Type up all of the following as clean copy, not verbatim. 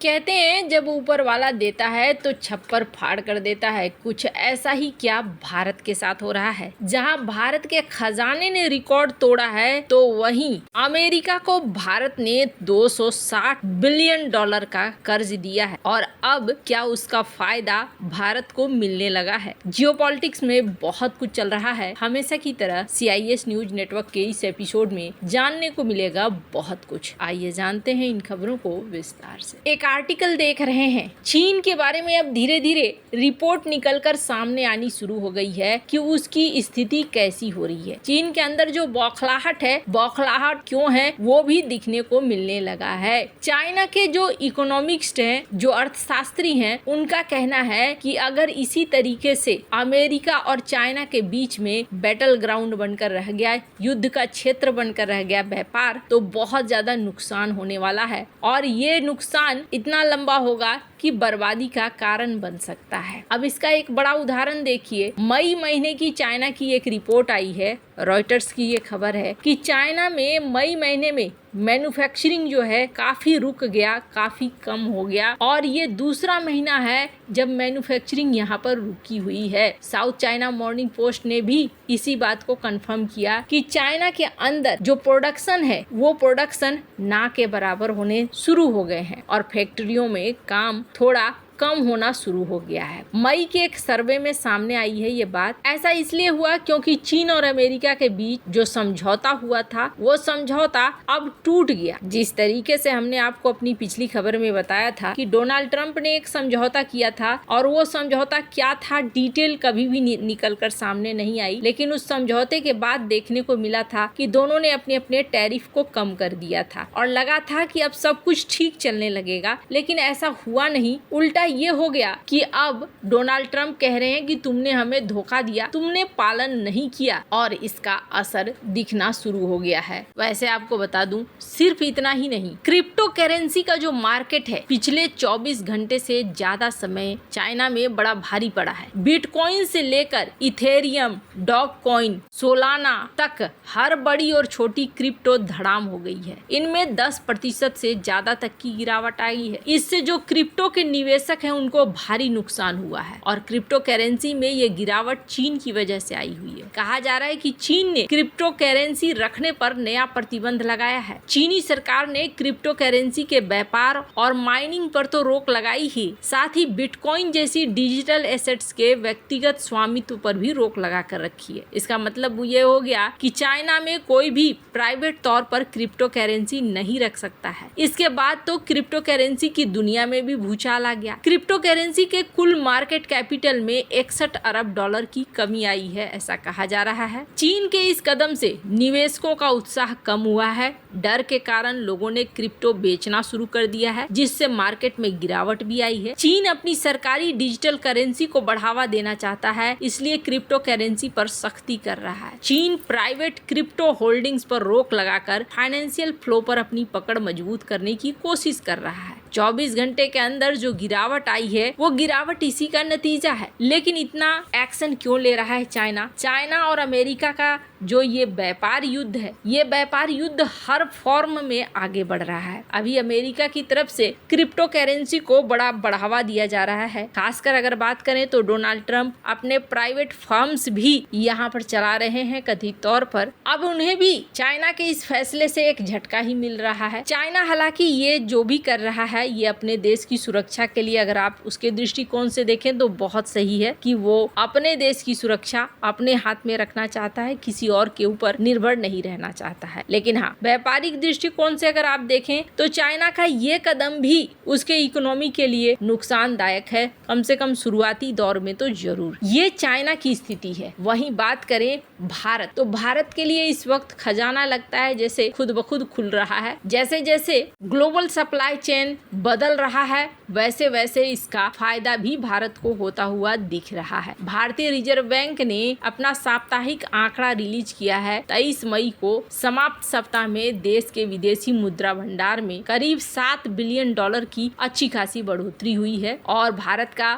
कहते हैं जब ऊपर वाला देता है तो छप्पर फाड़ कर देता है। कुछ ऐसा ही क्या भारत के साथ हो रहा है। जहां भारत के खजाने ने रिकॉर्ड तोड़ा है तो वहीं अमेरिका को भारत ने 260 बिलियन डॉलर का कर्ज दिया है और अब क्या उसका फायदा भारत को मिलने लगा है। जियोपॉलिटिक्स में बहुत कुछ चल रहा है। हमेशा की तरह CIS न्यूज नेटवर्क के इस एपिसोड में जानने को मिलेगा बहुत कुछ। आइए जानते हैं इन खबरों को विस्तार से। एक आर्टिकल देख रहे हैं, चीन के बारे में अब धीरे धीरे रिपोर्ट निकलकर सामने आनी शुरू हो गई है कि उसकी स्थिति कैसी हो रही है। चीन के अंदर जो बौखलाहट है, बौखलाहट क्यों है वो भी दिखने को मिलने लगा है। चाइना के जो इकोनॉमिक्स हैं, जो अर्थशास्त्री हैं, उनका कहना है कि अगर इसी तरीके से अमेरिका और चाइना के बीच में बैटल ग्राउंड बनकर रह गया, युद्ध का क्षेत्र बनकर रह गया व्यापार, तो बहुत ज्यादा नुकसान होने वाला है और ये नुकसान इतना लंबा होगा कि बर्बादी का कारण बन सकता है। अब इसका एक बड़ा उदाहरण देखिए। मई महीने की चाइना की एक रिपोर्ट आई है, रॉयटर्स की ये खबर है कि चाइना में मई महीने में मैन्युफैक्चरिंग जो है काफी रुक गया, काफी कम हो गया और ये दूसरा महीना है जब मैन्युफैक्चरिंग यहाँ पर रुकी हुई है। साउथ चाइना मॉर्निंग पोस्ट ने भी इसी बात को कंफर्म किया कि चाइना के अंदर जो प्रोडक्शन है वो प्रोडक्शन ना के बराबर होने शुरू हो गए हैं और फैक्ट्रियों में काम थोड़ा कम होना शुरू हो गया है। मई के एक सर्वे में सामने आई है ये बात। ऐसा इसलिए हुआ क्योंकि चीन और अमेरिका के बीच जो समझौता हुआ था वो समझौता अब टूट गया। जिस तरीके से हमने आपको अपनी पिछली खबर में बताया था कि डोनाल्ड ट्रंप ने एक समझौता किया था और वो समझौता क्या था डिटेल कभी भी निकल कर सामने नहीं आई, लेकिन उस समझौते के बाद देखने को मिला था कि दोनों ने अपने अपने टैरिफ को कम कर दिया था और लगा था कि अब सब कुछ ठीक चलने लगेगा, लेकिन ऐसा हुआ नहीं। उल्टा ये हो गया कि अब डोनाल्ड ट्रंप कह रहे हैं कि तुमने हमें धोखा दिया, तुमने पालन नहीं किया और इसका असर दिखना शुरू हो गया है। वैसे आपको बता दूं, सिर्फ इतना ही नहीं, क्रिप्टो करेंसी का जो मार्केट है पिछले 24 घंटे से ज्यादा समय चाइना में बड़ा भारी पड़ा है। बिटकॉइन से लेकर इथेरियम, डॉग कॉइन, सोलाना तक हर बड़ी और छोटी क्रिप्टो धड़ाम हो गई है। इनमें 10% से ज्यादा तक की गिरावट आई है। इससे जो क्रिप्टो के निवेशक हैं उनको भारी नुकसान हुआ है और क्रिप्टो करेंसी में ये गिरावट चीन की वजह से आई हुई है। कहा जा रहा है कि चीन ने क्रिप्टो करेंसी रखने पर नया प्रतिबंध लगाया है। चीनी सरकार ने क्रिप्टो करेंसी के व्यापार और माइनिंग पर तो रोक लगाई ही, साथ ही बिटकॉइन जैसी डिजिटल एसेट्स के व्यक्तिगत स्वामित्व पर भी रोक लगा कर रखी है। इसका मतलब ये हो गया कि चाइना में कोई भी प्राइवेट तौर पर क्रिप्टो करेंसी नहीं रख सकता है। इसके बाद तो क्रिप्टो करेंसी की दुनिया में भी भूचाल आ गया। क्रिप्टो करेंसी के कुल मार्केट कैपिटल में 61 अरब डॉलर की कमी आई है, ऐसा कहा जा रहा है। चीन के इस कदम से निवेशकों का उत्साह कम हुआ है। डर के कारण लोगों ने क्रिप्टो बेचना शुरू कर दिया है, जिससे मार्केट में गिरावट भी आई है। चीन अपनी सरकारी डिजिटल करेंसी को बढ़ावा देना चाहता है, इसलिए क्रिप्टो करेंसी पर सख्ती कर रहा है। चीन प्राइवेट क्रिप्टो होल्डिंग्स पर रोक लगाकर फाइनेंशियल फ्लो पर अपनी पकड़ मजबूत करने की कोशिश कर रहा है। 24 घंटे के अंदर जो गिरावट आई है वो गिरावट इसी का नतीजा है। लेकिन इतना एक्शन क्यों ले रहा है चाइना? चाइना और अमेरिका का जो ये व्यापार युद्ध है, ये व्यापार युद्ध हर फॉर्म में आगे बढ़ रहा है। अभी अमेरिका की तरफ से क्रिप्टो करेंसी को बड़ा बढ़ावा दिया जा रहा है। खासकर अगर बात करें तो डोनाल्ड ट्रंप अपने प्राइवेट फर्म्स भी यहाँ पर चला रहे हैं कथित तौर पर। अब उन्हें भी चाइना के इस फैसले से एक झटका ही मिल रहा है। चाइना हालांकि ये जो भी कर रहा है ये अपने देश की सुरक्षा के लिए, अगर आप उसके दृष्टिकोण से देखें तो बहुत सही है कि वो अपने देश की सुरक्षा अपने हाथ में रखना चाहता है, किसी और के ऊपर निर्भर नहीं रहना चाहता है। लेकिन हाँ, व्यापारिक दृष्टिकोण से अगर आप देखें तो चाइना का ये कदम भी उसके इकोनॉमी के लिए नुकसानदायक है, कम से कम शुरुआती दौर में तो जरूर। ये चाइना की स्थिति है। वहीं बात करें भारत, तो भारत के लिए इस वक्त खजाना लगता है जैसे खुद ब खुद खुल रहा है। जैसे जैसे ग्लोबल सप्लाई चेन बदल रहा है वैसे वैसे इसका फायदा भी भारत को होता हुआ दिख रहा है। भारतीय रिजर्व बैंक ने अपना साप्ताहिक आंकड़ा रिलीज किया है। 23 मई को समाप्त सप्ताह में देश के विदेशी मुद्रा भंडार में करीब 7 बिलियन डॉलर की अच्छी खासी बढ़ोतरी हुई है और भारत का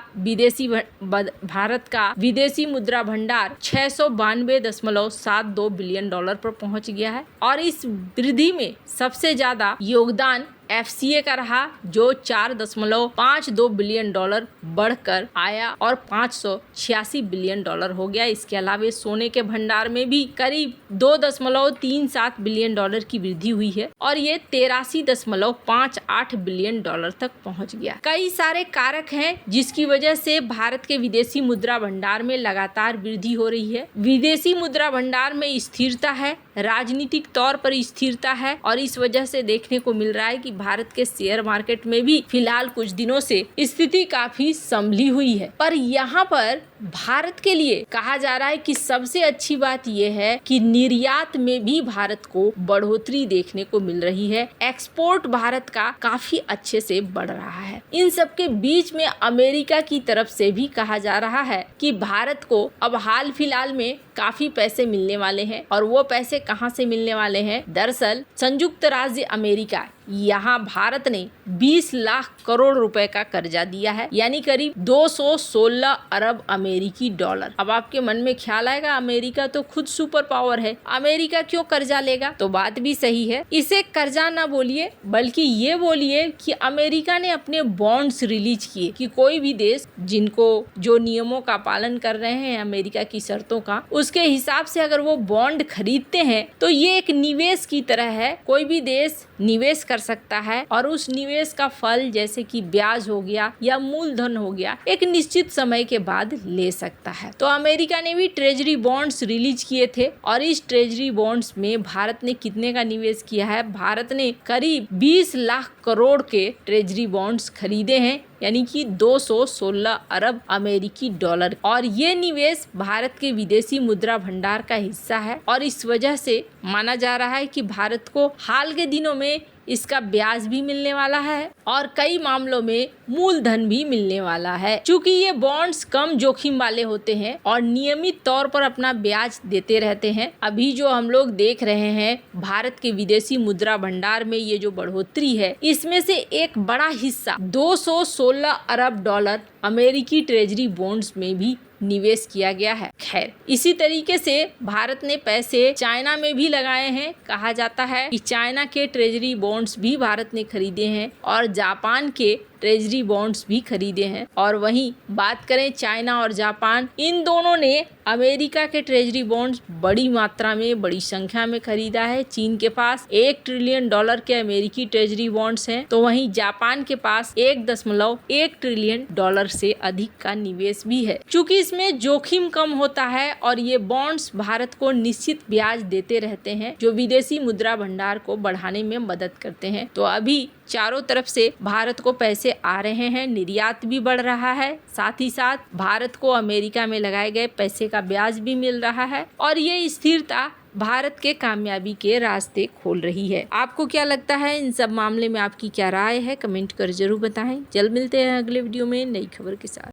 विदेशी मुद्रा भंडार 692.72 बिलियन डॉलर पर पहुंच गया है और इस वृद्धि में सबसे ज्यादा योगदान FCA का रहा जो 4.52 बिलियन डॉलर बढ़कर आया और 586 बिलियन डॉलर हो गया। इसके अलावा सोने के भंडार में भी करीब 2.37 बिलियन डॉलर की वृद्धि हुई है और ये 83.58 बिलियन डॉलर तक पहुंच गया। कई सारे कारक हैं जिसकी वजह से भारत के विदेशी मुद्रा भंडार में लगातार वृद्धि हो रही है। विदेशी मुद्रा भंडार में स्थिरता है, राजनीतिक तौर पर स्थिरता है और इस वजह से देखने को मिल रहा है कि भारत के शेयर मार्केट में भी फिलहाल कुछ दिनों से स्थिति काफी संभली हुई है। पर यहाँ पर भारत के लिए कहा जा रहा है कि सबसे अच्छी बात यह है कि निर्यात में भी भारत को बढ़ोतरी देखने को मिल रही है। एक्सपोर्ट भारत का काफी अच्छे से बढ़ रहा है। इन सब के बीच में अमेरिका की तरफ से भी कहा जा रहा है कि भारत को अब हाल फिलहाल में काफी पैसे मिलने वाले हैं और वो पैसे कहां से मिलने वाले हैं। दरअसल संयुक्त राज्य अमेरिका यहाँ भारत ने 20 लाख करोड़ रुपए का कर्जा दिया है, यानी करीब 216 अरब अमेरिकी डॉलर। अब आपके मन में ख्याल आएगा अमेरिका तो खुद सुपर पावर है, अमेरिका क्यों कर्जा लेगा? तो बात भी सही है। इसे कर्जा ना बोलिए बल्कि ये बोलिए कि अमेरिका ने अपने बॉन्ड्स रिलीज किए कि कोई भी देश जिनको जो नियमों का पालन कर रहे हैं अमेरिका की शर्तों का, उसके हिसाब से अगर वो बॉन्ड खरीदते हैं तो ये एक निवेश की तरह है। कोई भी देश निवेश कर सकता है और उस निवेश का फल जैसे कि ब्याज हो गया या मूलधन हो गया एक निश्चित समय के बाद ले सकता है। तो अमेरिका ने भी ट्रेजरी बॉन्ड्स रिलीज किए थे और इस ट्रेजरी बॉन्ड्स में भारत ने कितने का निवेश किया है? भारत ने करीब 20 लाख करोड़ के ट्रेजरी बॉन्ड्स खरीदे हैं, यानी कि 216 अरब अमेरिकी डॉलर। और ये निवेश भारत के विदेशी मुद्रा भंडार का हिस्सा है और इस वजह से माना जा रहा है कि भारत को हाल के दिनों में इसका ब्याज भी मिलने वाला है और कई मामलों में मूलधन भी मिलने वाला है। चूंकि ये बॉन्ड्स कम जोखिम वाले होते हैं और नियमित तौर पर अपना ब्याज देते रहते हैं। अभी जो हम लोग देख रहे हैं भारत के विदेशी मुद्रा भंडार में ये जो बढ़ोतरी है, इसमें से एक बड़ा हिस्सा 216 अरब डॉलर अमेरिकी ट्रेजरी बॉन्ड्स में भी निवेश किया गया है। खैर, इसी तरीके से भारत ने पैसे चाइना में भी लगाए हैं। कहा जाता है कि चाइना के ट्रेजरी बॉन्ड्स भी भारत ने खरीदे हैं और जापान के ट्रेजरी बॉन्ड्स भी खरीदे हैं। और वहीं बात करें चाइना और जापान, इन दोनों ने अमेरिका के ट्रेजरी बॉन्ड्स बड़ी मात्रा में, बड़ी संख्या में खरीदा है। चीन के पास 1 ट्रिलियन डॉलर के अमेरिकी ट्रेजरी बॉन्ड्स हैं, तो वहीं जापान के पास 1.1 ट्रिलियन डॉलर से अधिक का निवेश भी है। चूंकि इसमें जोखिम कम होता है और ये बॉन्ड्स भारत को निश्चित ब्याज देते रहते हैं जो विदेशी मुद्रा भंडार को बढ़ाने में मदद करते हैं। तो अभी चारों तरफ से भारत को पैसे आ रहे हैं, निर्यात भी बढ़ रहा है, साथ ही साथ भारत को अमेरिका में लगाए गए पैसे का ब्याज भी मिल रहा है और ये स्थिरता भारत के कामयाबी के रास्ते खोल रही है। आपको क्या लगता है इन सब मामले में? आपकी क्या राय है? कमेंट कर जरूर बताएं। जल्द मिलते हैं अगले वीडियो में नई खबर के साथ।